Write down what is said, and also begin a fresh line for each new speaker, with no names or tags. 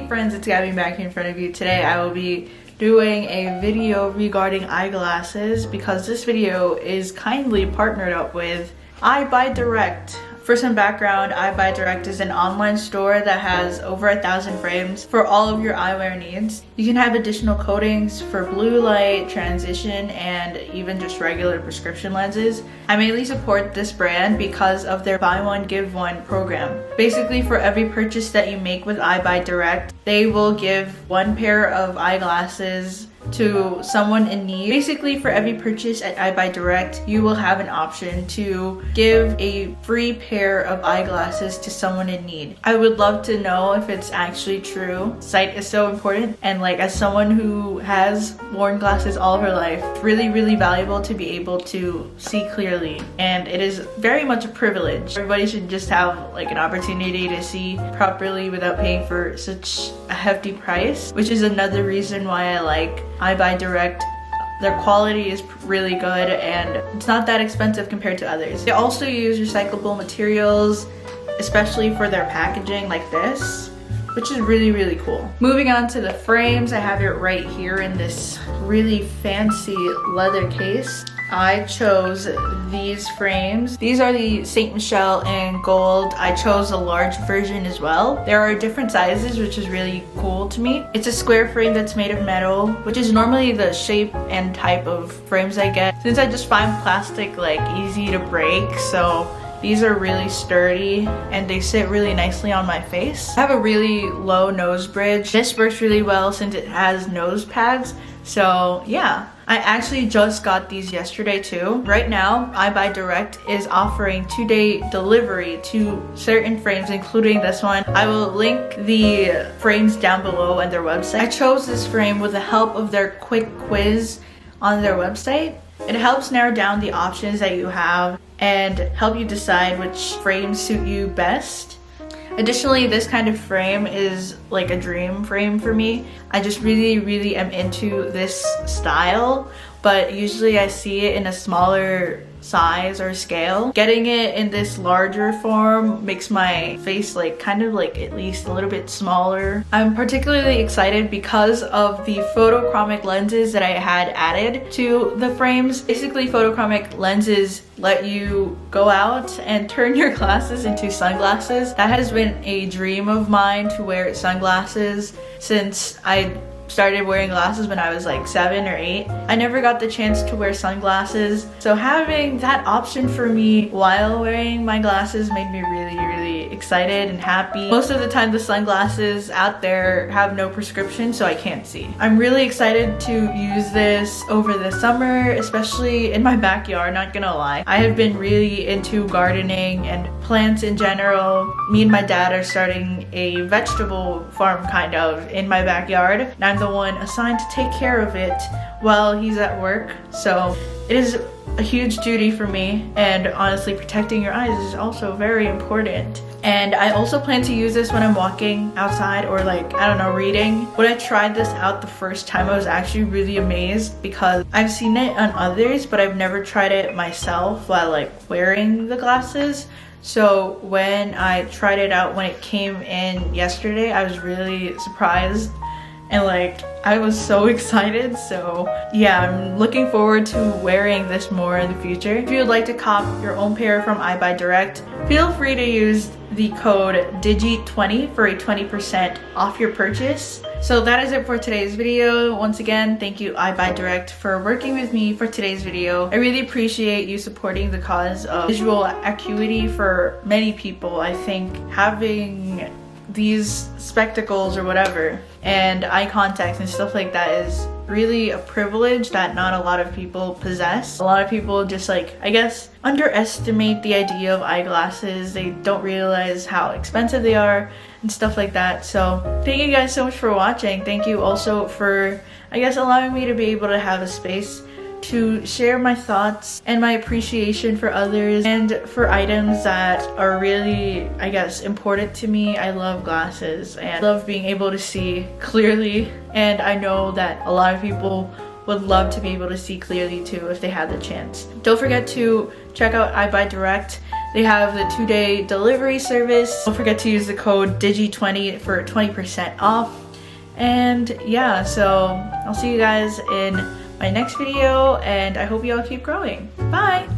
Hey friends, it's Gabby back in front of you. Today I will be doing a video regarding eyeglasses because this video is kindly partnered up with eyebuydirect. For some background, eyebuydirect is an online store that has over 1,000 frames for all of your eyewear needs. You can have additional coatings for blue light, transition, and even just regular prescription lenses. I mainly support this brand because of their buy one give one program. Basically, for every purchase that you make with eyebuydirect, they will give one pair of eyeglasses to someone in need. Basically, for every purchase at eyebuydirect, you will have an option to give a free pair of eyeglasses to someone in need. I would love to know if it's actually true. Sight is so important, and like as someone who has worn glasses all her life, it's really valuable to be able to see clearly, and it is very much a privilege. Everybody should just have like an opportunity to see properly without paying for such a hefty price, which is another reason why I like eyebuydirect. Their quality is really good and it's not that expensive compared to others. They also use recyclable materials, especially for their packaging like this, which is really cool. Moving on to the frames, I have it right here in this really fancy leather case. I chose these frames. These are the Saint Michelle in gold. I chose a large version as well. There are different sizes, which is really cool to me. It's a square frame that's made of metal, which is normally the shape and type of frames I get, since I just find plastic like easy to break. So these are really sturdy and they sit really nicely on my face. I have a really low nose bridge. This works really well since it has nose pads. So yeah, I actually just got these yesterday too. Right now, eyebuydirect is offering 2-day delivery to certain frames, including this one. I will link the frames down below and their website. I chose this frame with the help of their quick quiz on their website. It helps narrow down the options that you have and help you decide which frames suit you best. Additionally, this kind of frame is like a dream frame for me. I just really am into this style, but usually I see it in a smaller size or scale. Getting it in this larger form makes my face like kind of like at least a little bit smaller. I'm particularly excited because of the photochromic lenses that I had added to the frames. Basically, photochromic lenses let you go out and turn your glasses into sunglasses. That has been a dream of mine, to wear sunglasses since I started wearing glasses when I was like 7 or 8. I never got the chance to wear sunglasses, so having that option for me while wearing my glasses made me really excited and happy. Most of the time the sunglasses out there have no prescription, so I can't see. I'm really excited to use this over the summer, especially in my backyard, not gonna lie. I have been really into gardening and plants in general. Me and my dad are starting a vegetable farm kind of in my backyard, and I'm the one assigned to take care of it while he's at work. So it is a huge duty for me, and honestly protecting your eyes is also very important. And I also plan to use this when I'm walking outside or like, I don't know, reading. When I tried this out the first time, I was actually really amazed because I've seen it on others, but I've never tried it myself while like wearing the glasses. So when I tried it out when it came in yesterday, I was really surprised and like I was so excited. So yeah, I'm looking forward to wearing this more in the future. If you would like to cop your own pair from eyebuydirect, feel free to use the code DIGI20 for a 20% off your purchase. So that is it for today's video. Once again, thank you eyebuydirect for working with me for today's video. I really appreciate you supporting the cause of visual acuity for many people. I think having these spectacles or whatever and eye contacts and stuff like that is really a privilege that not a lot of people possess. A lot of people just like, I guess, underestimate the idea of eyeglasses. They don't realize how expensive they are and stuff like that. So thank you guys so much for watching. Thank you also for, I guess, allowing me to be able to have a space to share my thoughts and my appreciation for others and for items that are really, I guess, important to me. I love glasses and I love being able to see clearly, and I know that a lot of people would love to be able to see clearly too if they had the chance. Don't forget to check out eyebuydirect. They have the 2-day delivery service. Don't forget to use the code DIGI20 for 20% off. And yeah, so I'll see you guys in my next video, and I hope you all keep growing. Bye!